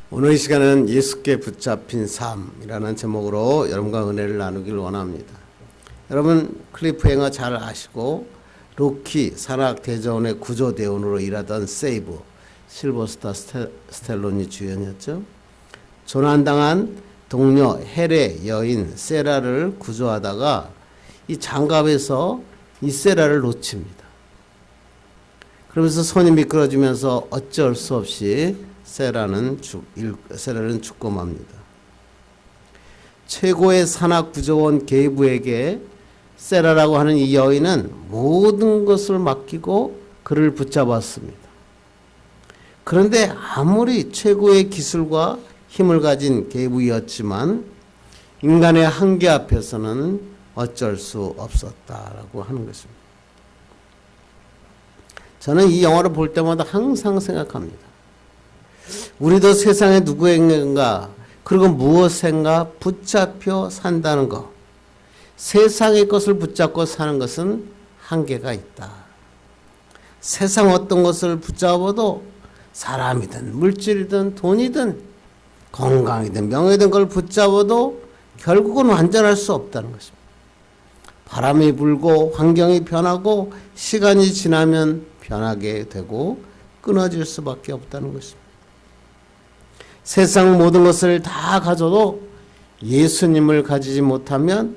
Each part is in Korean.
오늘 이 시간은 예수께 붙잡힌 삶이라는 제목으로 여러분과 은혜를 나누길 원합니다. 여러분 클리프행어 잘 아시고 로키 산악대전의 구조대원으로 일하던 세이브 실버스타 스텔론이 주연이었죠. 조난당한 동료 헬의 여인 세라를 구조하다가 이 장갑에서 이 세라를 놓칩니다. 그러면서 손이 미끄러지면서 어쩔 수 없이 세라는 죽고 맙니다. 최고의 산악 구조원 게이브에게 세라라고 하는 이 여인은 모든 것을 맡기고 그를 붙잡았습니다. 그런데 아무리 최고의 기술과 힘을 가진 게이브였지만 인간의 한계 앞에서는 어쩔 수 없었다라고 하는 것입니다. 저는 이 영화를 볼 때마다 항상 생각합니다. 우리도 세상에 누구에게인가 그리고 무엇인가 붙잡혀 산다는 것, 세상의 것을 붙잡고 사는 것은 한계가 있다. 세상 어떤 것을 붙잡아도 사람이든 물질이든 돈이든 건강이든 명예든 걸 붙잡아도 결국은 완전할 수 없다는 것입니다. 바람이 불고 환경이 변하고 시간이 지나면 변하게 되고 끊어질 수밖에 없다는 것입니다. 세상 모든 것을 다 가져도 예수님을 가지지 못하면,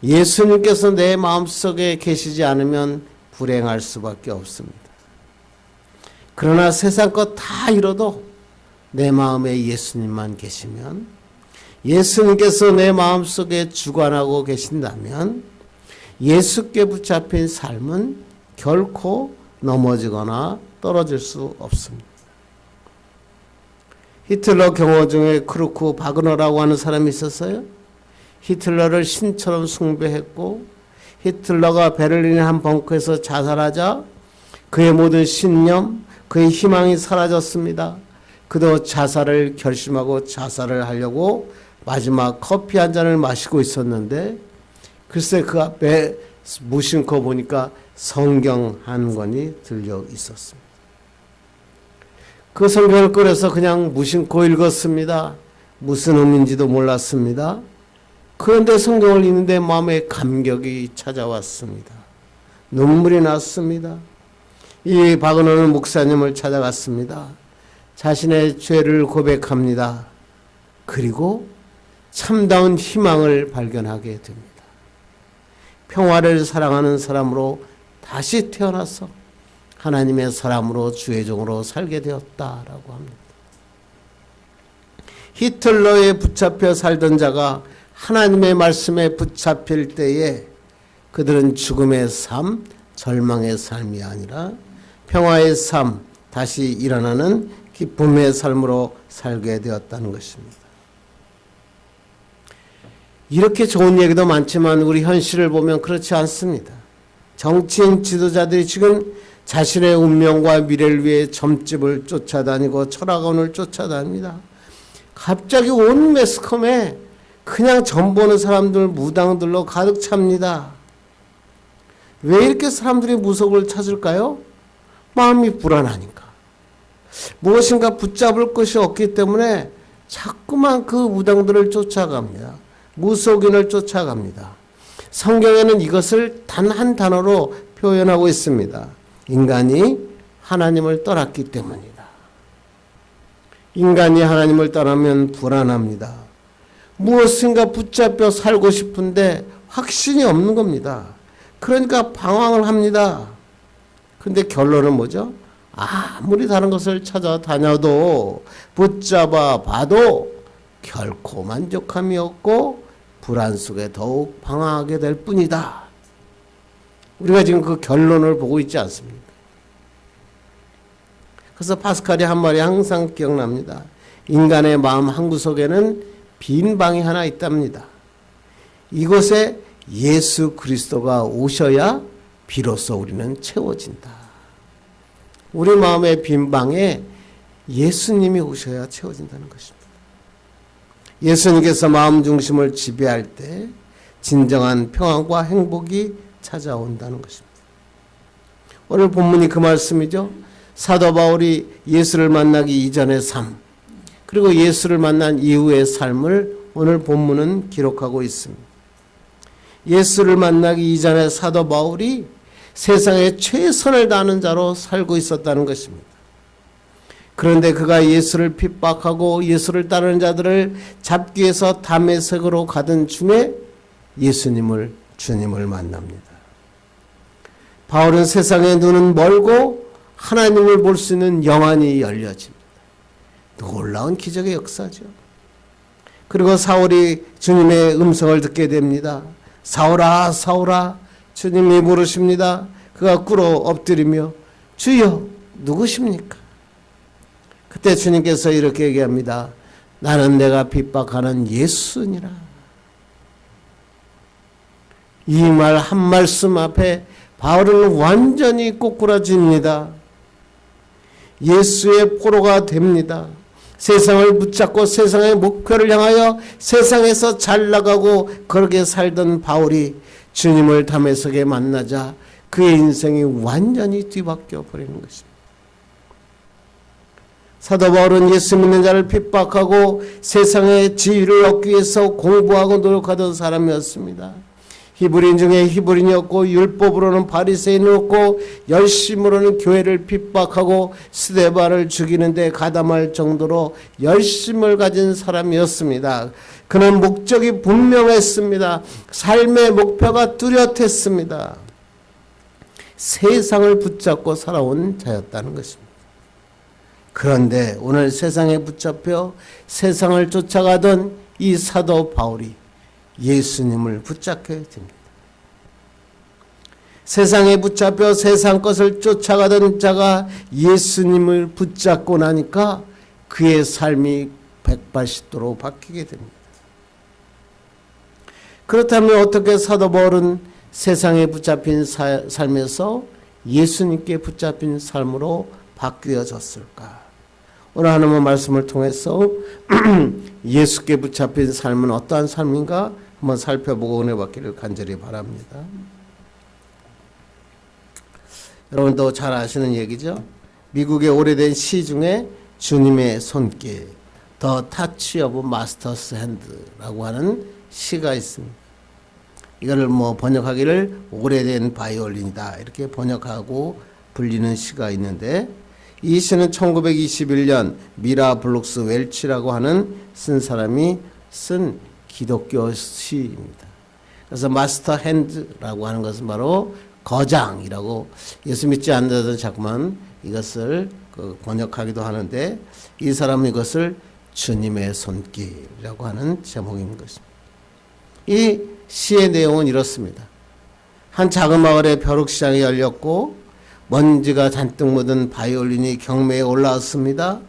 예수님께서 내 마음속에 계시지 않으면 불행할 수밖에 없습니다. 그러나 세상 것 다 잃어도 내 마음에 예수님만 계시면, 예수님께서 내 마음속에 주관하고 계신다면 예수께 붙잡힌 삶은 결코 넘어지거나 떨어질 수 없습니다. 히틀러 경호 중에 크루크 바그너라고 하는 사람이 있었어요. 히틀러를 신처럼 숭배했고, 히틀러가 베를린의 한 벙커에서 자살하자 그의 모든 신념, 그의 희망이 사라졌습니다. 그도 자살을 결심하고 자살을 하려고 마지막 커피 한 잔을 마시고 있었는데, 글쎄 그 앞에 무심코 보니까 성경 한 권이 들려 있었습니다. 그 성경을 꺼내서 그냥 무심코 읽었습니다. 무슨 의미인지도 몰랐습니다. 그런데 성경을 읽는데 마음에 감격이 찾아왔습니다. 눈물이 났습니다. 이 바그너는 목사님을 찾아갔습니다. 자신의 죄를 고백합니다. 그리고 참다운 희망을 발견하게 됩니다. 평화를 사랑하는 사람으로 다시 태어나서 하나님의 사람으로 주의 종으로 살게 되었다라고 합니다. 히틀러에 붙잡혀 살던 자가 하나님의 말씀에 붙잡힐 때에 그들은 죽음의 삶, 절망의 삶이 아니라 평화의 삶, 다시 일어나는 기쁨의 삶으로 살게 되었다는 것입니다. 이렇게 좋은 얘기도 많지만 우리 현실을 보면 그렇지 않습니다. 정치인 지도자들이 지금 자신의 운명과 미래를 위해 점집을 쫓아다니고 철학원을 쫓아다닙니다. 갑자기 온 매스컴에 그냥 점 보는 사람들 무당들로 가득 찹니다. 왜 이렇게 사람들이 무속을 찾을까요? 마음이 불안하니까. 무엇인가 붙잡을 것이 없기 때문에 자꾸만 그 무당들을 쫓아갑니다. 무속인을 쫓아갑니다. 성경에는 이것을 단 한 단어로 표현하고 있습니다. 인간이 하나님을 떠났기 때문이다. 인간이 하나님을 떠나면 불안합니다. 무엇인가 붙잡혀 살고 싶은데 확신이 없는 겁니다. 그러니까 방황을 합니다. 근데 결론은 뭐죠? 아무리 다른 것을 찾아다녀도 붙잡아 봐도 결코 만족함이 없고 불안 속에 더욱 방황하게 될 뿐이다. 우리가 지금 그 결론을 보고 있지 않습니까? 그래서 파스칼이 한 말이 항상 기억납니다. 인간의 마음 한구석에는 빈 방이 하나 있답니다. 이곳에 예수 그리스도가 오셔야 비로소 우리는 채워진다. 우리 마음의 빈 방에 예수님이 오셔야 채워진다는 것입니다. 예수님께서 마음 중심을 지배할 때 진정한 평안과 행복이 찾아온다는 것입니다. 오늘 본문이 그 말씀이죠. 사도 바울이 예수를 만나기 이전의 삶, 그리고 예수를 만난 이후의 삶을 오늘 본문은 기록하고 있습니다. 예수를 만나기 이전에 사도 바울이 세상에 최선을 다하는 자로 살고 있었다는 것입니다. 그런데 그가 예수를 핍박하고 예수를 따르는 자들을 잡기 위해서 다메섹으로 가던 중에 주님을 만납니다. 바울은 세상의 눈은 멀고 하나님을 볼 수 있는 영안이 열려집니다. 놀라운 기적의 역사죠. 그리고 사울이 주님의 음성을 듣게 됩니다. 사울아, 사울아, 주님이 부르십니다. 그가 꿇어 엎드리며 주여 누구십니까? 그때 주님께서 이렇게 얘기합니다. 나는 내가 핍박하는 예수니라. 이 말 한 말씀 앞에 바울은 완전히 꼬꾸라집니다. 예수의 포로가 됩니다. 세상을 붙잡고 세상의 목표를 향하여 세상에서 잘 나가고 그렇게 살던 바울이 주님을 다메섹에 만나자 그의 인생이 완전히 뒤바뀌어 버리는 것입니다. 사도 바울은 예수 믿는 자를 핍박하고 세상의 지위를 얻기 위해서 공부하고 노력하던 사람이었습니다. 히브리인 중에 히브리인이었고 율법으로는 바리새인이었고 열심으로는 교회를 핍박하고 스데반을 죽이는데 가담할 정도로 열심을 가진 사람이었습니다. 그는 목적이 분명했습니다. 삶의 목표가 뚜렷했습니다. 세상을 붙잡고 살아온 자였다는 것입니다. 그런데 오늘 세상에 붙잡혀 세상을 쫓아가던 이 사도 바울이 예수님을 붙잡게 됩니다. 세상에 붙잡혀 세상 것을 쫓아가던 자가 예수님을 붙잡고 나니까 그의 삶이 180도로 바뀌게 됩니다. 그렇다면 어떻게 사도 바울은 세상에 붙잡힌 삶에서 예수님께 붙잡힌 삶으로 바뀌어졌을까? 오늘 하나님의 말씀을 통해서 예수께 붙잡힌 삶은 어떠한 삶인가 한번 살펴보고 은혜 받기를 간절히 바랍니다. 여러분도 잘 아시는 얘기죠. 미국의 오래된 시 중에 주님의 손길, The Touch of Master's Hand라고 하는 시가 있습니다. 이거를 번역하기를 오래된 바이올린이다 이렇게 번역하고 불리는 시가 있는데 이 시는 1921년 미라 블룩스 웰치라고 하는 쓴 사람이 쓴 기독교 시입니다. 그래서 마스터 핸드라고 하는 것은 바로 거장이라고 예수 믿지 않는 자들은 자꾸만 이것을 번역하기도 하는데 이 사람은 이것을 주님의 손길이라고 하는 제목인 것입니다. 이 시의 내용은 이렇습니다. 한 작은 마을에 벼룩시장이 열렸고 먼지가 잔뜩 묻은 바이올린이 경매에 올라왔습니다.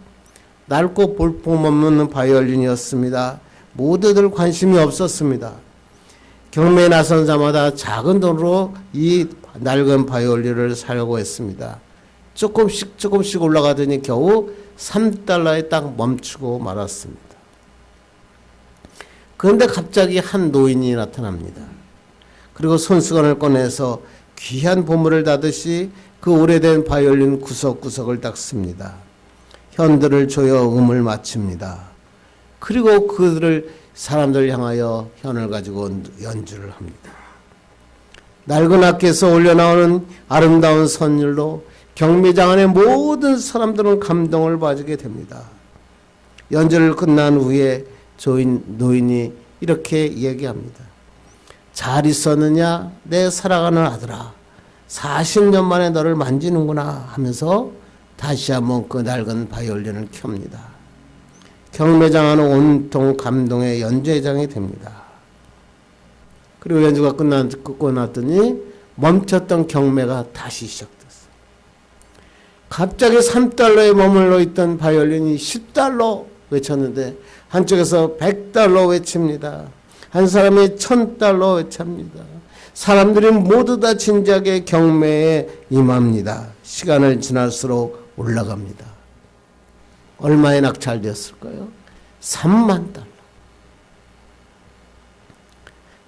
낡고 볼품없는 바이올린이었습니다. 모두들 관심이 없었습니다. 경매에 나선 자마다 작은 돈으로 이 낡은 바이올린을 사려고 했습니다. 조금씩 올라가더니 겨우 3달러에 딱 멈추고 말았습니다. 그런데 갑자기 한 노인이 나타납니다. 그리고 손수건을 꺼내서 귀한 보물을 다듯이 그 오래된 바이올린 구석구석을 닦습니다. 현들을 조여 음을 마칩니다. 그리고 사람들 향하여 현을 가지고 연주를 합니다. 낡은 악기에서 올려나오는 아름다운 선율로 경매장 안의 모든 사람들은 감동을 받게 됩니다. 연주를 끝난 후에 노인이 이렇게 얘기합니다. 잘 있었느냐 내 사랑하는 아들아, 40년 만에 너를 만지는구나 하면서 다시 한번 그 낡은 바이올린을 켭니다. 경매장 안은 온통 감동의 연주회장이 됩니다. 그리고 연주가 끝고 났더니 멈췄던 경매가 다시 시작됐어요. 갑자기 3달러에 머물러 있던 바이올린이 10달러 외쳤는데 한쪽에서 100달러 외칩니다. 한 사람이 1000달러 외칩니다. 사람들이 모두 다 진지하게 경매에 임합니다. 시간을 지날수록 올라갑니다. 얼마에 낙찰되었을까요? 3만 달러.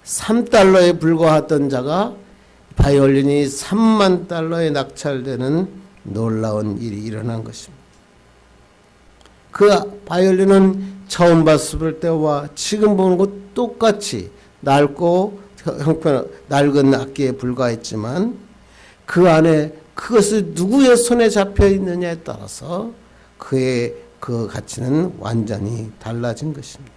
3달러에 불과했던 자가 바이올린이 3만 달러에 낙찰되는 놀라운 일이 일어난 것입니다. 그 바이올린은 처음 봤을 때와 지금 보는 것 똑같이 낡고 낡은 악기에 불과했지만 그 안에 그것이 누구의 손에 잡혀 있느냐에 따라서 그의 그 가치는 완전히 달라진 것입니다.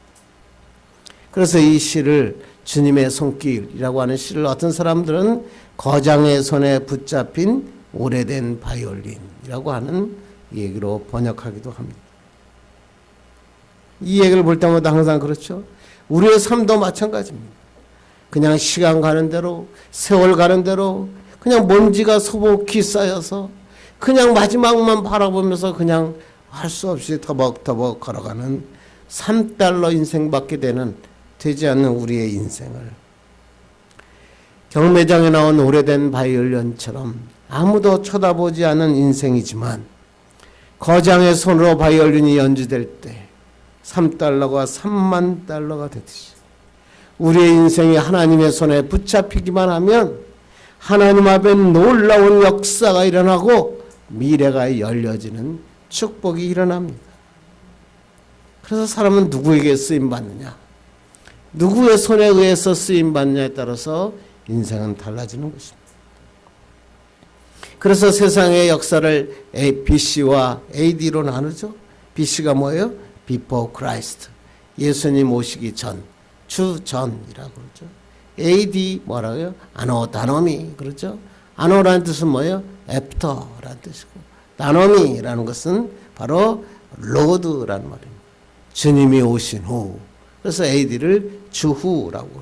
그래서 이 시를 주님의 손길이라고 하는 시를 어떤 사람들은 거장의 손에 붙잡힌 오래된 바이올린이라고 하는 얘기로 번역하기도 합니다. 이 얘기를 볼 때마다 항상 그렇죠. 우리의 삶도 마찬가지입니다. 그냥 시간 가는 대로, 세월 가는 대로 그냥 먼지가 소복히 쌓여서 그냥 마지막만 바라보면서 그냥 할 수 없이 터벅터벅 걸어가는 3달러 인생밖에 되지 않는 우리의 인생을 경매장에 나온 오래된 바이올린처럼 아무도 쳐다보지 않은 인생이지만 거장의 손으로 바이올린이 연주될 때 3달러가 3만 달러가 되듯이 우리의 인생이 하나님의 손에 붙잡히기만 하면 하나님 앞에 놀라운 역사가 일어나고 미래가 열려지는 축복이 일어납니다. 그래서 사람은 누구에게 쓰임받느냐, 누구의 손에 의해서 쓰임받느냐에 따라서 인생은 달라지는 것입니다. 그래서 세상의 역사를 BC와 AD로 나누죠. BC가 뭐예요? Before Christ, 예수님 오시기 전, 주전이라고 그러죠. AD 뭐라고요? 아노 다노미 그렇죠. 아노라는 뜻은 뭐예요? After라는 뜻이고 다노미라는 것은 바로 로드라는 말입니다. 주님이 오신 후. 그래서 AD를 주후라고.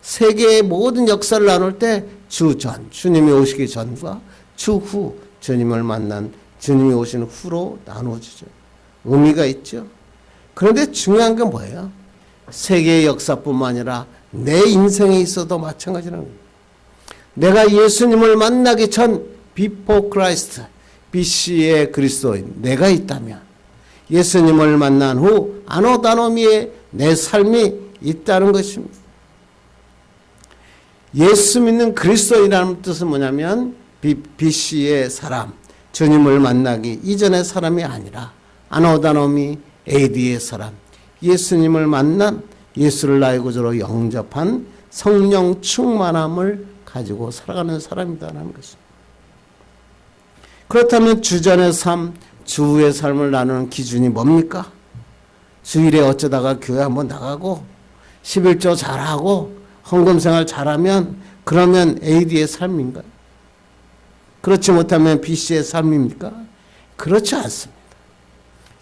세계의 모든 역사를 나눌 때 주전, 주님이 오시기 전과 주후, 주님을 만난 주님이 오신 후로 나누어지죠. 의미가 있죠. 그런데 중요한 게 뭐예요? 세계의 역사뿐만 아니라 내 인생에 있어도 마찬가지라는 거예요. 내가 예수님을 만나기 전 Before Christ, BC의 그리스도인 내가 있다면 예수님을 만난 후 아노다노미의 내 삶이 있다는 것입니다. 예수 믿는 그리스도인이라는 뜻은 뭐냐면 BC의 사람, 주님을 만나기 이전의 사람이 아니라 아노다노미 AD의 사람, 예수님을 만난 예수를 나의 구주로 영접한 성령 충만함을 가지고 살아가는 사람이다라는 것입니다. 그렇다면 주전의 삶, 주후의 삶을 나누는 기준이 뭡니까? 주일에 어쩌다가 교회 한번 나가고 11조 잘하고 헌금생활 잘하면 그러면 AD의 삶인가요? 그렇지 못하면 BC의 삶입니까? 그렇지 않습니다.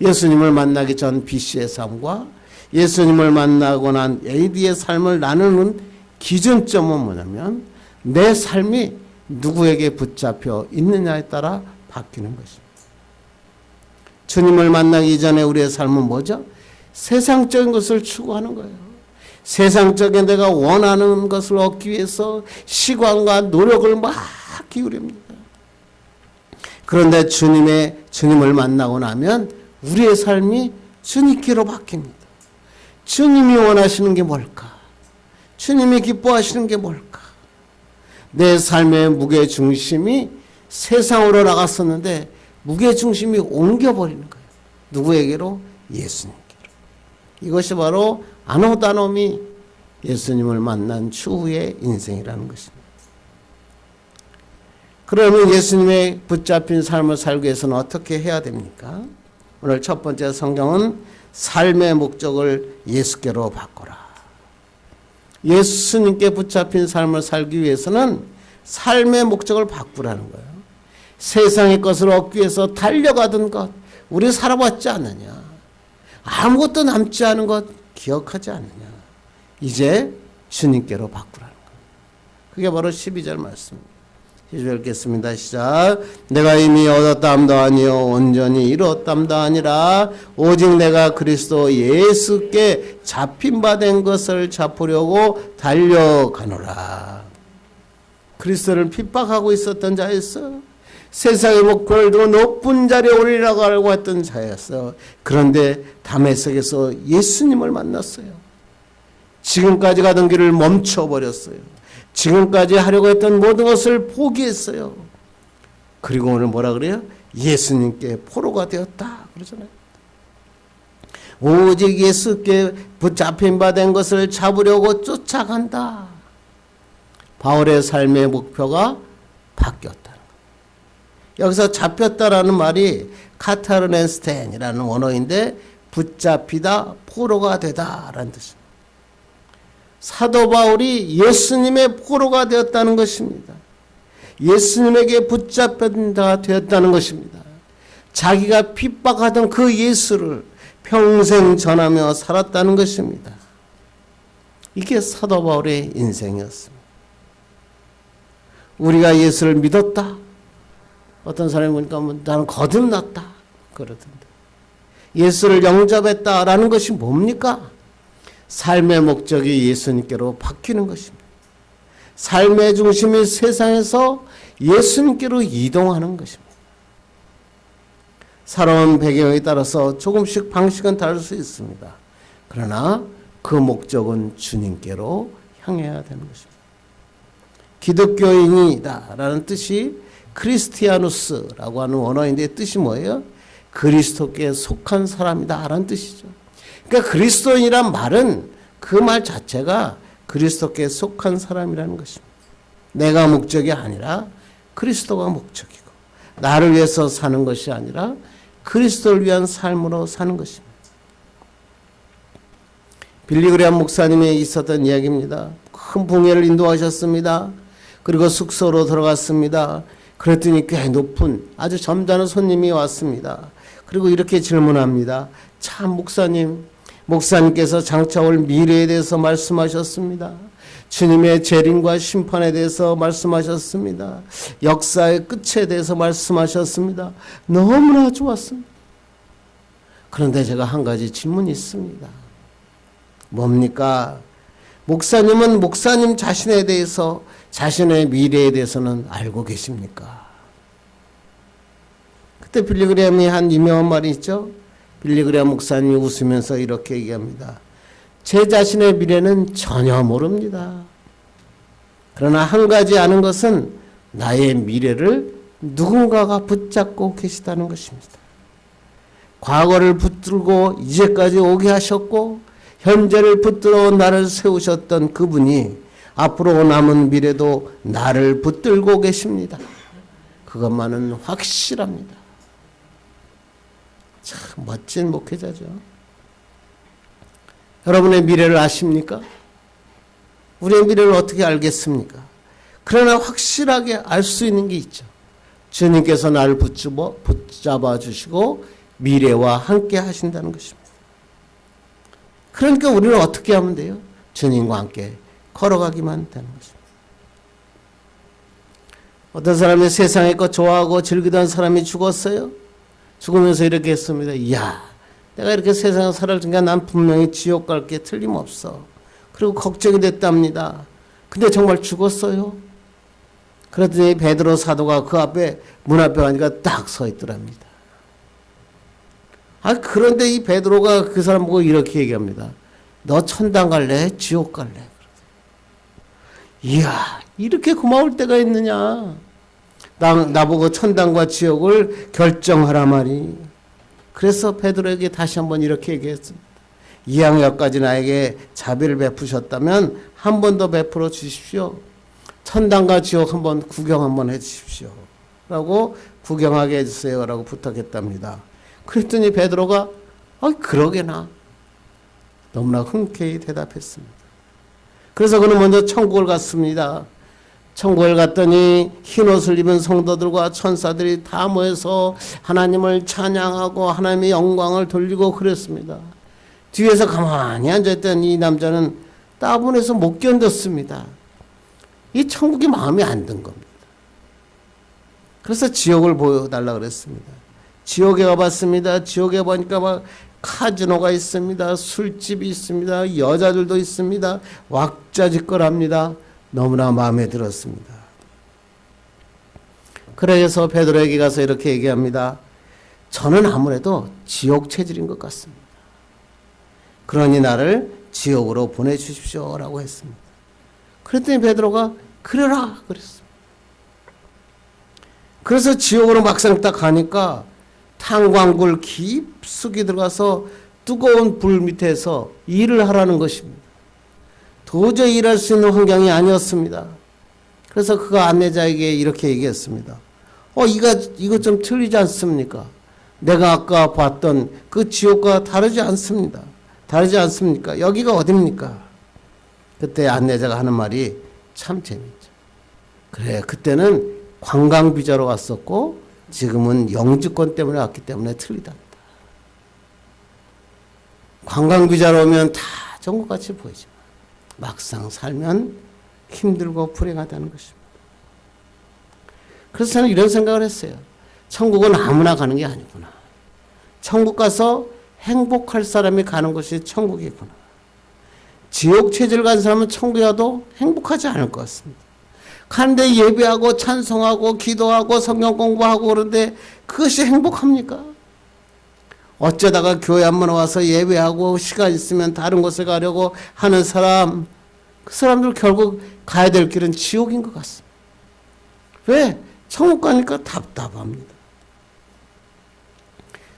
예수님을 만나기 전 BC의 삶과 예수님을 만나고 난 AD의 삶을 나누는 기준점은 뭐냐면 내 삶이 누구에게 붙잡혀 있느냐에 따라 바뀌는 것입니다. 주님을 만나기 이전에 우리의 삶은 뭐죠? 세상적인 것을 추구하는 거예요. 세상적인 내가 원하는 것을 얻기 위해서 시간과 노력을 막 기울입니다. 그런데 주님을 만나고 나면 우리의 삶이 주님께로 바뀝니다. 주님이 원하시는 게 뭘까? 주님이 기뻐하시는 게 뭘까? 내 삶의 무게중심이 세상으로 나갔었는데 무게중심이 옮겨버리는 거예요. 누구에게로? 예수님께로. 이것이 바로 아노다노미 예수님을 만난 추후의 인생이라는 것입니다. 그러면 예수님의 붙잡힌 삶을 살기 위해서는 어떻게 해야 됩니까? 오늘 첫 번째 성경은 삶의 목적을 예수께로 바꿔라. 예수님께 붙잡힌 삶을 살기 위해서는 삶의 목적을 바꾸라는 거예요. 세상의 것을 얻기 위해서 달려가던 것, 우리 살아봤지 않느냐. 아무것도 남지 않은 것 기억하지 않느냐. 이제 주님께로 바꾸라는 거예요. 그게 바로 12절 말씀입니다. 12절 읽겠습니다. 시작. 내가 이미 얻었담도 아니요 온전히 이뤘담도 아니라 오직 내가 그리스도 예수께 잡힌 바 된 것을 잡으려고 달려가노라. 그리스도를 핍박하고 있었던 자였어. 세상의 목표를 두고 높은 자리에 오르려고 하려고 했던 자였어. 그런데 다메섹에서 예수님을 만났어요. 지금까지 가던 길을 멈춰버렸어요. 지금까지 하려고 했던 모든 것을 포기했어요. 그리고 오늘 뭐라 그래요? 예수님께 포로가 되었다 그러잖아요. 오직 예수께 붙잡힌 바 된 것을 잡으려고 쫓아간다. 바울의 삶의 목표가 바뀌었다는 거예요. 여기서 잡혔다라는 말이 카타르넨스텐이라는 원어인데 붙잡히다, 포로가 되다라는 뜻입니다. 사도 바울이 예수님의 포로가 되었다는 것입니다. 예수님에게 붙잡힌다 되었다는 것입니다. 자기가 핍박하던 그 예수를 평생 전하며 살았다는 것입니다. 이게 사도 바울의 인생이었습니다. 우리가 예수를 믿었다. 어떤 사람이 보니까 나는 거듭났다 그러던데. 예수를 영접했다라는 것이 뭡니까? 삶의 목적이 예수님께로 바뀌는 것입니다. 삶의 중심이 세상에서 예수님께로 이동하는 것입니다. 살아온 배경에 따라서 조금씩 방식은 다를 수 있습니다. 그러나 그 목적은 주님께로 향해야 되는 것입니다. 기독교인이다 라는 뜻이 크리스티아누스라고 하는 원어인데 뜻이 뭐예요? 그리스도께 속한 사람이다 라는 뜻이죠. 그러니까 그리스도인이란 말은 그 말 자체가 그리스도께 속한 사람이라는 것입니다. 내가 목적이 아니라 그리스도가 목적이고 나를 위해서 사는 것이 아니라 그리스도를 위한 삶으로 사는 것입니다. 빌리그레암 목사님이 있었던 이야기입니다. 큰 봉회를 인도하셨습니다. 그리고 숙소로 들어갔습니다. 그랬더니 꽤 높은 아주 점잖은 손님이 왔습니다. 그리고 이렇게 질문합니다. 참 목사님께서 장차 올 미래에 대해서 말씀하셨습니다. 주님의 재림과 심판에 대해서 말씀하셨습니다. 역사의 끝에 대해서 말씀하셨습니다. 너무나 좋았습니다. 그런데 제가 한 가지 질문이 있습니다. 뭡니까? 목사님은 목사님 자신에 대해서 자신의 미래에 대해서는 알고 계십니까? 그때 빌리그레암이 한 유명한 말이 있죠. 빌리그레암 목사님이 웃으면서 이렇게 얘기합니다. 제 자신의 미래는 전혀 모릅니다. 그러나 한 가지 아는 것은 나의 미래를 누군가가 붙잡고 계시다는 것입니다. 과거를 붙들고 이제까지 오게 하셨고 현재를 붙들어 나를 세우셨던 그분이 앞으로 남은 미래도 나를 붙들고 계십니다. 그것만은 확실합니다. 참 멋진 목회자죠. 여러분의 미래를 아십니까? 우리의 미래를 어떻게 알겠습니까? 그러나 확실하게 알 수 있는 게 있죠. 주님께서 나를 붙잡아 주시고 미래와 함께 하신다는 것입니다. 그러니까 우리는 어떻게 하면 돼요? 주님과 함께 걸어가기만 되는 것입니다. 어떤 사람이 세상의 것 좋아하고 즐기던 사람이 죽었어요. 죽으면서 이렇게 했습니다. 이야, 내가 이렇게 세상에 살았으니까 난 분명히 지옥 갈 게 틀림없어. 그리고 걱정이 됐답니다. 근데 정말 죽었어요. 그랬더니 베드로 사도가 그 앞에 문 앞에 가니까 딱 서 있더랍니다. 그런데 이 베드로가 그 사람 보고 이렇게 얘기합니다. 너 천당 갈래? 지옥 갈래? 이야, 이렇게 고마울 때가 있느냐? 나보고 천당과 지옥을 결정하라 말이. 그래서 베드로에게 다시 한번 이렇게 얘기했습니다. 이왕여기까지 나에게 자비를 베푸셨다면 한 번 더 베풀어 주십시오. 천당과 지옥 한번 구경 한번 해 주십시오. 라고 구경하게 해주세요. 라고 부탁했답니다. 그랬더니 베드로가 그러게나 너무나 흔쾌히 대답했습니다. 그래서 그는 먼저 천국을 갔습니다. 천국을 갔더니 흰옷을 입은 성도들과 천사들이 다 모여서 하나님을 찬양하고 하나님의 영광을 돌리고 그랬습니다. 뒤에서 가만히 앉아있던 이 남자는 따분해서 못 견뎠습니다. 이 천국이 마음에 안 든 겁니다. 그래서 지옥을 보여달라 그랬습니다. 지옥에 가봤습니다. 지옥에 보니까 막 카지노가 있습니다. 술집이 있습니다. 여자들도 있습니다. 왁자지껄합니다. 너무나 마음에 들었습니다. 그래서 베드로에게 가서 이렇게 얘기합니다. 저는 아무래도 지옥 체질인 것 같습니다. 그러니 나를 지옥으로 보내주십시오 라고 했습니다. 그랬더니 베드로가 그래라 그랬습니다. 그래서 지옥으로 막상 딱 가니까 탄광굴 깊숙이 들어가서 뜨거운 불 밑에서 일을 하라는 것입니다. 도저히 일할 수 있는 환경이 아니었습니다. 그래서 그가 안내자에게 이렇게 얘기했습니다. 이거 좀 틀리지 않습니까? 내가 아까 봤던 그 지옥과 다르지 않습니다. 다르지 않습니까? 여기가 어딥니까? 그때 안내자가 하는 말이 참 재미있죠. 그래, 그때는 관광 비자로 왔었고 지금은 영주권 때문에 왔기 때문에 틀리다. 관광 비자로 오면 다 좋은 것 같이 보이지만 막상 살면 힘들고 불행하다는 것입니다. 그래서 저는 이런 생각을 했어요. 천국은 아무나 가는 게 아니구나. 천국 가서 행복할 사람이 가는 것이 천국이구나. 지옥 체질 간 사람은 천국에 가도 행복하지 않을 것 같습니다. 가는데 예배하고 찬송하고 기도하고 성경 공부하고 그런데 그것이 행복합니까? 어쩌다가 교회 한번 와서 예배하고 시간 있으면 다른 곳에 가려고 하는 사람, 그 사람들 결국 가야 될 길은 지옥인 것 같습니다. 왜? 천국 가니까 답답합니다.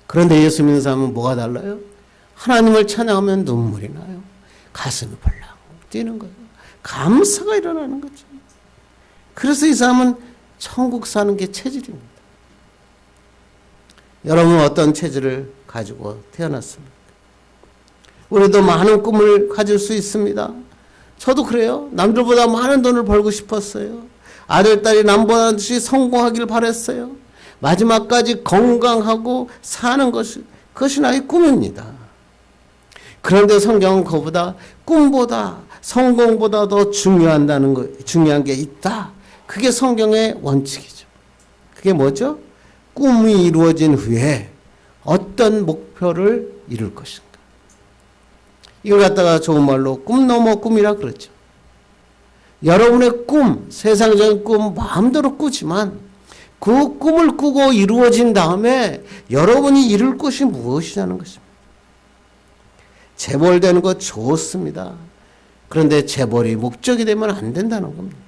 그런데 예수 믿는 사람은 뭐가 달라요? 하나님을 찬양하면 눈물이 나요. 가슴이 벌렁 뛰는 거예요. 감사가 일어나는 거죠. 그래서 이 사람은 천국 사는 게 체질입니다. 여러분은 어떤 체질을 가지고 태어났습니까? 우리도 많은 꿈을 가질 수 있습니다. 저도 그래요. 남들보다 많은 돈을 벌고 싶었어요. 아들, 딸이 남보다 성공하길 바랬어요. 마지막까지 건강하고 사는 그것이 나의 꿈입니다. 그런데 성경은 그보다 꿈보다 성공보다 더 중요한 게 있다. 그게 성경의 원칙이죠. 그게 뭐죠? 꿈이 이루어진 후에 어떤 목표를 이룰 것인가. 이걸 갖다가 좋은 말로 꿈 넘어 꿈이라 그러죠. 여러분의 꿈, 세상적인 꿈 마음대로 꾸지만 그 꿈을 꾸고 이루어진 다음에 여러분이 이룰 것이 무엇이냐는 것입니다. 재벌되는 것 좋습니다. 그런데 재벌이 목적이 되면 안 된다는 겁니다.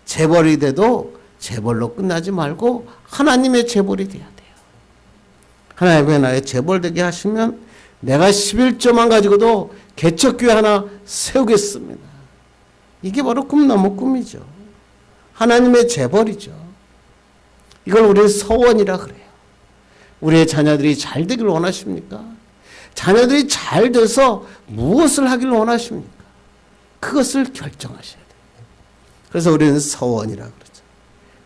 재벌이 돼도 재벌로 끝나지 말고 하나님의 재벌이 돼야 돼요. 하나님의 나라에 재벌되게 하시면 내가 11조만 가지고도 개척교회 하나 세우겠습니다. 이게 바로 꿈 넘어 꿈이죠. 하나님의 재벌이죠. 이걸 우리는 서원이라 그래요. 우리의 자녀들이 잘 되길 원하십니까? 자녀들이 잘 돼서 무엇을 하길 원하십니까? 그것을 결정하셔야 돼요. 그래서 우리는 서원이라 그러죠.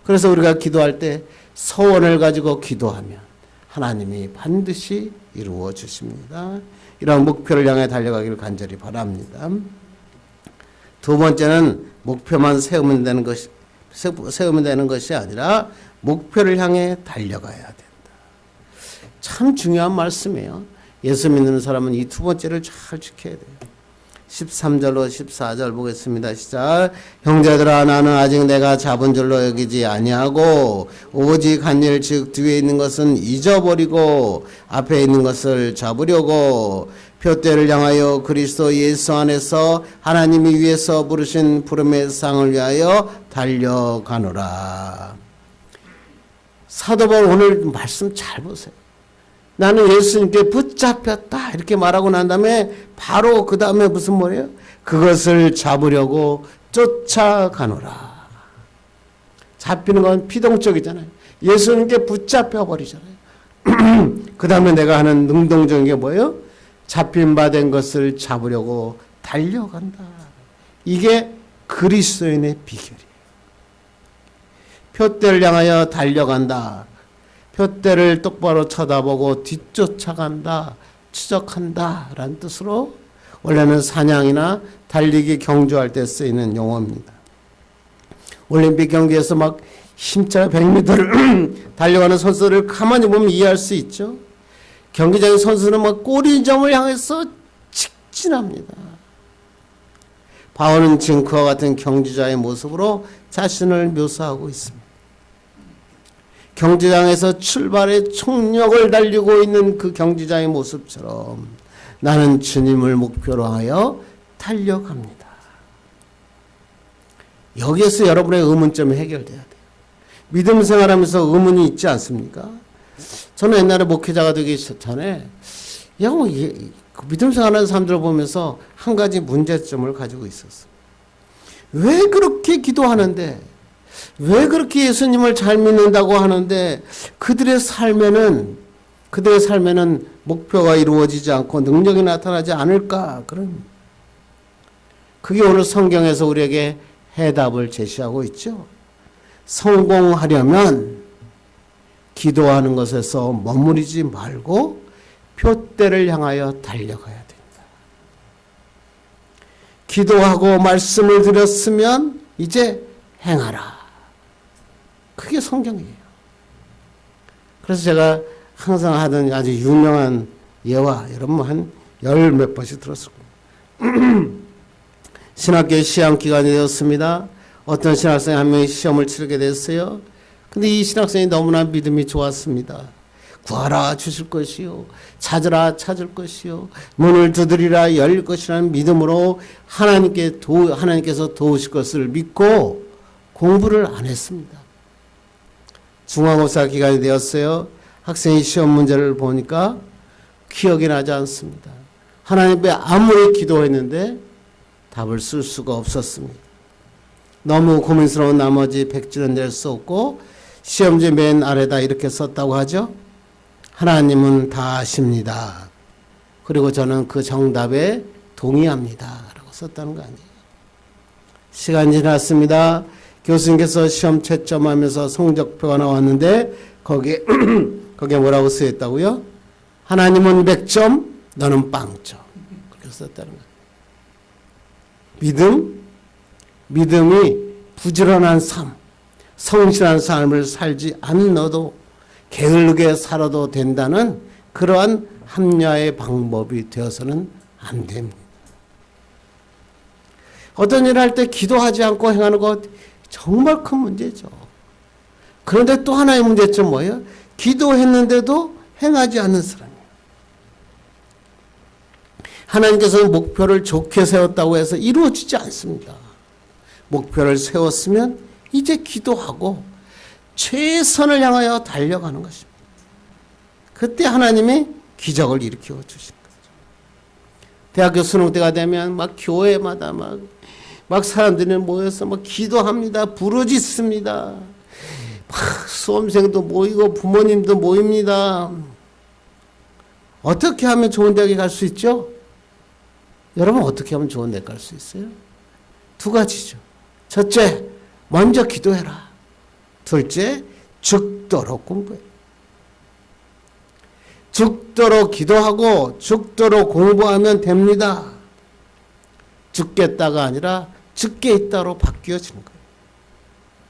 그래서 우리가 기도할 때 서원을 가지고 기도하면 하나님이 반드시 이루어 주십니다. 이런 목표를 향해 달려가기를 간절히 바랍니다. 두 번째는 목표만 세우면 되는 것이 아니라 목표를 향해 달려가야 된다. 참 중요한 말씀이에요. 예수 믿는 사람은 이 두 번째를 잘 지켜야 돼요. 13절로 14절 보겠습니다. 시작. 형제들아, 나는 아직 내가 잡은 줄로 여기지 아니하고 오직 한 일, 즉 뒤에 있는 것은 잊어버리고 앞에 있는 것을 잡으려고 표대를 향하여 그리스도 예수 안에서 하나님이 위에서 부르신 부름의 상을 위하여 달려가노라. 사도 바울 오늘 말씀 잘 보세요. 나는 예수님께 붙잡혔다 이렇게 말하고 난 다음에 바로 그 다음에 무슨 말이에요? 그것을 잡으려고 쫓아가노라. 잡히는 건 피동적이잖아요. 예수님께 붙잡혀 버리잖아요. 그 다음에 내가 하는 능동적인 게 뭐예요? 잡힌 바 된 것을 잡으려고 달려간다. 이게 그리스도인의 비결이에요. 표대를 향하여 달려간다. 표대를 똑바로 쳐다보고 뒤쫓아간다, 추적한다 라는 뜻으로 원래는 사냥이나 달리기 경주할 때 쓰이는 용어입니다. 올림픽 경기에서 막 힘차게 100m를 달려가는 선수를 가만히 보면 이해할 수 있죠. 경기장의 선수는 막 골인점을 향해서 직진합니다. 바울은 지금 그와 같은 경주자의 모습으로 자신을 묘사하고 있습니다. 경주장에서 출발해 총력을 달리고 있는 그 경주자의 모습처럼 나는 주님을 목표로 하여 달려갑니다. 여기에서 여러분의 의문점이 해결돼야 돼요. 믿음 생활하면서 의문이 있지 않습니까? 저는 옛날에 목회자가 되기 전에 그 믿음 생활하는 사람들을 보면서 한 가지 문제점을 가지고 있었어. 왜 그렇게 기도하는데, 왜 그렇게 예수님을 잘 믿는다고 하는데 그들의 삶에는 목표가 이루어지지 않고 능력이 나타나지 않을까? 그게 오늘 성경에서 우리에게 해답을 제시하고 있죠. 성공하려면 기도하는 것에서 머무르지 말고 표대를 향하여 달려가야 된다. 기도하고 말씀을 드렸으면 이제 행하라. 그게 성경이에요. 그래서 제가 항상 하던 아주 유명한 예화, 여러분 한 열 몇 번씩 들었을 거예요. 신학교 시험 기간이 되었습니다. 어떤 신학생이 한 명이 시험을 치르게 됐어요. 근데 이 신학생이 너무나 믿음이 좋았습니다. 구하라 주실 것이요, 찾으라 찾을 것이요, 문을 두드리라 열릴 것이라는 믿음으로 하나님께서 도우실 것을 믿고 공부를 안 했습니다. 중간고사 기간이 되었어요. 학생이 시험 문제를 보니까 기억이 나지 않습니다. 하나님께 아무리 기도했는데 답을 쓸 수가 없었습니다. 너무 고민스러운 나머지 백지는 낼 수 없고 시험지 맨 아래다 이렇게 썼다고 하죠. 하나님은 다 아십니다. 그리고 저는 그 정답에 동의합니다. 라고 썼다는 거 아니에요. 시간이 지났습니다. 교수님께서 시험 채점하면서 성적표가 나왔는데 거기에 뭐라고 쓰였다고요? 하나님은 100점, 너는 0점. 그렇게 썼다는 거예요. 믿음이 부지런한 삶, 성실한 삶을 살지 않어도 게을르게 살아도 된다는 그러한 합리화의 방법이 되어서는 안 됩니다. 어떤 일을 할 때 기도하지 않고 행하는 것 정말 큰 문제죠. 그런데 또 하나의 문제점 뭐예요? 기도했는데도 행하지 않는 사람이에요. 하나님께서는 목표를 좋게 세웠다고 해서 이루어지지 않습니다. 목표를 세웠으면 이제 기도하고 최선을 향하여 달려가는 것입니다. 그때 하나님이 기적을 일으켜 주신 거죠. 대학교 수능 때가 되면 막 교회마다 막 사람들이 모여서 막 기도합니다. 부르짖습니다. 막 수험생도 모이고 부모님도 모입니다. 어떻게 하면 좋은 대학에 갈 수 있죠? 여러분 어떻게 하면 좋은 대학 갈 수 있어요? 두 가지죠. 첫째, 먼저 기도해라. 둘째, 죽도록 공부해. 죽도록 기도하고 죽도록 공부하면 됩니다. 죽겠다가 아니라 죽게 있다로 바뀌어지는 거예요.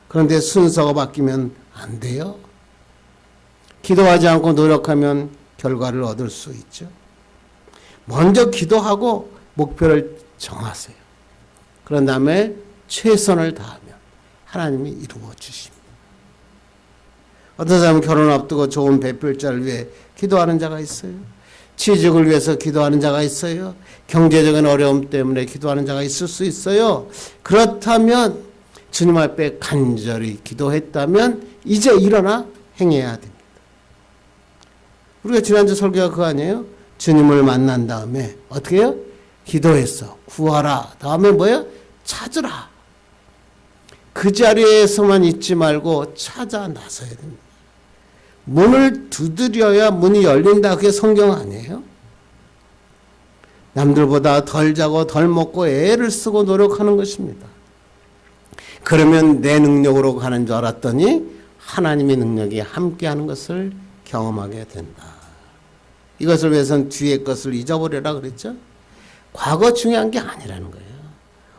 그런데 순서가 바뀌면 안 돼요. 기도하지 않고 노력하면 결과를 얻을 수 있죠. 먼저 기도하고 목표를 정하세요. 그런 다음에 최선을 다하면 하나님이 이루어 주십니다. 어떤 사람은 결혼 앞두고 좋은 배필자를 위해 기도하는 자가 있어요. 취직을 위해서 기도하는 자가 있어요. 경제적인 어려움 때문에 기도하는 자가 있을 수 있어요. 그렇다면 주님 앞에 간절히 기도했다면 이제 일어나 행해야 됩니다. 우리가 지난주 설교가 그거 아니에요? 주님을 만난 다음에 어떻게 해요? 기도했어. 구하라. 다음에 뭐예요? 찾으라. 그 자리에서만 있지 말고 찾아 나서야 됩니다. 문을 두드려야 문이 열린다. 그게 성경 아니에요? 남들보다 덜 자고 덜 먹고 애를 쓰고 노력하는 것입니다. 그러면 내 능력으로 가는 줄 알았더니 하나님의 능력이 함께하는 것을 경험하게 된다. 이것을 위해서는 뒤의 것을 잊어버려라 그랬죠? 과거 중요한 게 아니라는 거예요.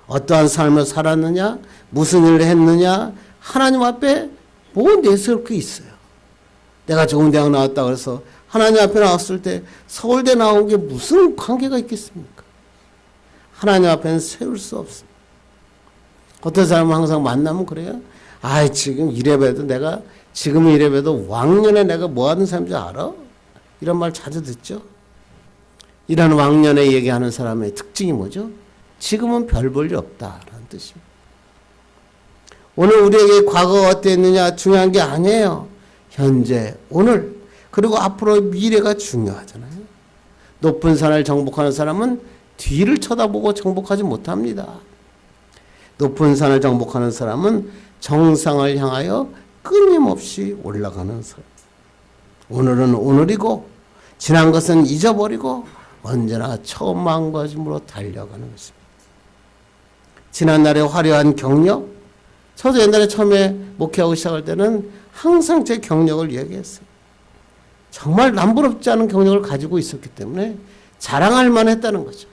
어떠한 삶을 살았느냐, 무슨 일을 했느냐, 하나님 앞에 뭐 내세울 게 있어요. 내가 좋은 대학 나왔다 그래서 하나님 앞에 나왔을 때 서울대 나온 게 무슨 관계가 있겠습니까? 하나님 앞에는 세울 수 없습니다. 어떤 사람은 항상 만나면 그래요. 지금 이래봬도 내가 지금 이래봬도 왕년에 내가 뭐 하는 사람인지 알아? 이런 말 자주 듣죠. 이런 왕년에 얘기하는 사람의 특징이 뭐죠? 지금은 별 볼 일 없다라는 뜻입니다. 오늘 우리에게 과거가 어땠느냐 중요한 게 아니에요. 현재, 오늘, 그리고 앞으로 미래가 중요하잖아요. 높은 산을 정복하는 사람은 뒤를 쳐다보고 정복하지 못합니다. 높은 산을 정복하는 사람은 정상을 향하여 끊임없이 올라가는 사람. 오늘은 오늘이고 지난 것은 잊어버리고 언제나 처음 마음가짐으로 달려가는 것입니다. 지난날의 화려한 경력, 저도 옛날에 처음에 목회하고 시작할 때는 항상 제 경력을 얘기했어요. 정말 남부럽지 않은 경력을 가지고 있었기 때문에 자랑할 만했다는 거죠.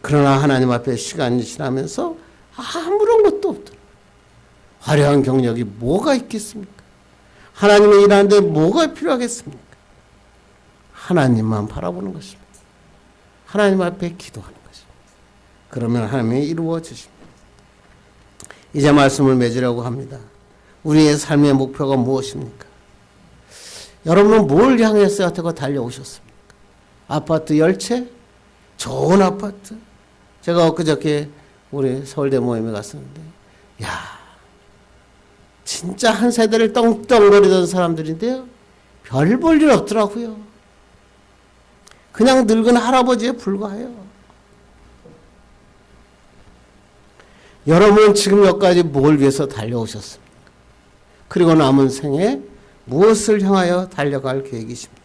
그러나 하나님 앞에 시간이 지나면서 아무런 것도 없더라. 화려한 경력이 뭐가 있겠습니까? 하나님의 일하는데 뭐가 필요하겠습니까? 하나님만 바라보는 것입니다. 하나님 앞에 기도하는 것입니다. 그러면 하나님이 이루어 주십니다. 이제 말씀을 맺으려고 합니다. 우리의 삶의 목표가 무엇입니까? 여러분은 뭘 향해서 여태껏 달려오셨습니까? 아파트 10채? 좋은 아파트? 제가 엊그저께 우리 서울대 모임에 갔었는데, 야, 진짜 한 세대를 떵떵거리던 사람들인데요, 별 볼 일 없더라고요. 그냥 늙은 할아버지에 불과해요. 여러분은 지금 여기까지 뭘 위해서 달려오셨습니까? 그리고 남은 생에 무엇을 향하여 달려갈 계획이십니까?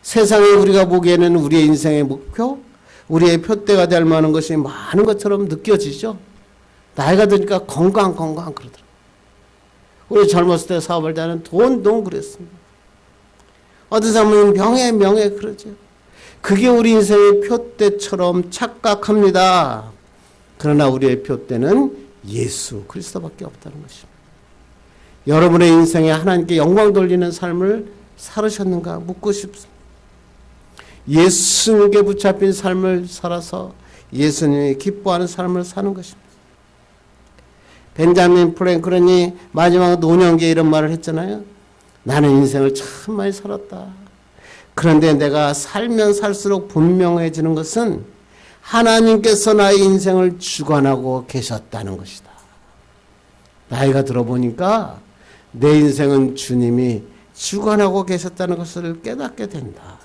세상에 우리가 보기에는 우리의 인생의 목표, 우리의 표대가 될 만한 것이 많은 것처럼 느껴지죠. 나이가 드니까 건강 그러더라고요. 우리 젊었을 때 사업할 때는 돈 그랬습니다. 어떤 사람은 명예 그러죠. 그게 우리 인생의 표대처럼 착각합니다. 그러나 우리의 표대는 예수 그리스도밖에 없다는 것입니다. 여러분의 인생에 하나님께 영광 돌리는 삶을 살으셨는가 묻고 싶습니다. 예수님께 붙잡힌 삶을 살아서 예수님이 기뻐하는 삶을 사는 것입니다. 벤자민 프랭클린이 마지막 노년기에 이런 말을 했잖아요. 나는 인생을 참 많이 살았다. 그런데 내가 살면 살수록 분명해지는 것은 하나님께서 나의 인생을 주관하고 계셨다는 것이다. 나이가 들어보니까 내 인생은 주님이 주관하고 계셨다는 것을 깨닫게 된다.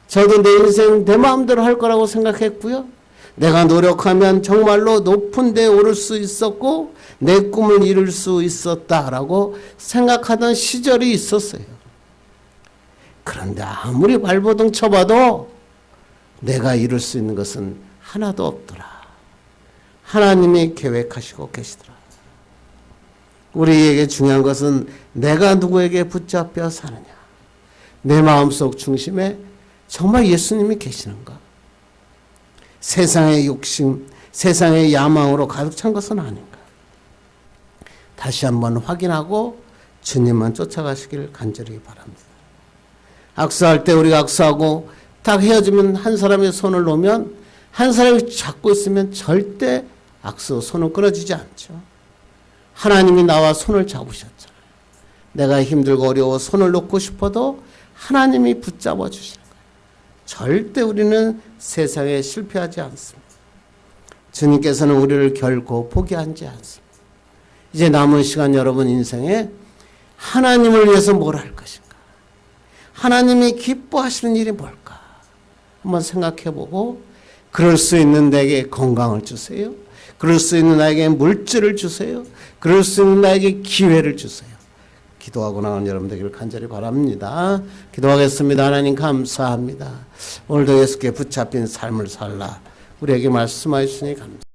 저도 내 인생 내 마음대로 할 거라고 생각했고요. 내가 노력하면 정말로 높은 데 오를 수 있었고 내 꿈을 이룰 수 있었다라고 생각하던 시절이 있었어요. 그런데 아무리 발버둥 쳐봐도 내가 이룰 수 있는 것은 하나도 없더라. 하나님이 계획하시고 계시더라. 우리에게 중요한 것은 내가 누구에게 붙잡혀 사느냐. 내 마음속 중심에 정말 예수님이 계시는가? 세상의 욕심, 세상의 야망으로 가득 찬 것은 아닌가? 다시 한번 확인하고 주님만 쫓아가시길 간절히 바랍니다. 악수할 때 우리가 악수하고 딱 헤어지면 한 사람의 손을 놓으면 한 사람이 잡고 있으면 절대 악수 손은 끊어지지 않죠. 하나님이 나와 손을 잡으셨잖아요. 내가 힘들고 어려워 손을 놓고 싶어도 하나님이 붙잡아 주시는 거예요. 절대 우리는 세상에 실패하지 않습니다. 주님께서는 우리를 결코 포기하지 않습니다. 이제 남은 시간 여러분 인생에 하나님을 위해서 뭘 할 것인가? 하나님이 기뻐하시는 일이 뭘까? 한번 생각해보고 그럴 수 있는 내게 건강을 주세요. 그럴 수 있는 나에게 물질을 주세요. 그럴 수 있는 나에게 기회를 주세요. 기도하고 나가는 여러분 되기를 간절히 바랍니다. 기도하겠습니다. 하나님 감사합니다. 오늘도 예수께 붙잡힌 삶을 살라 우리에게 말씀하시니 감사합니다.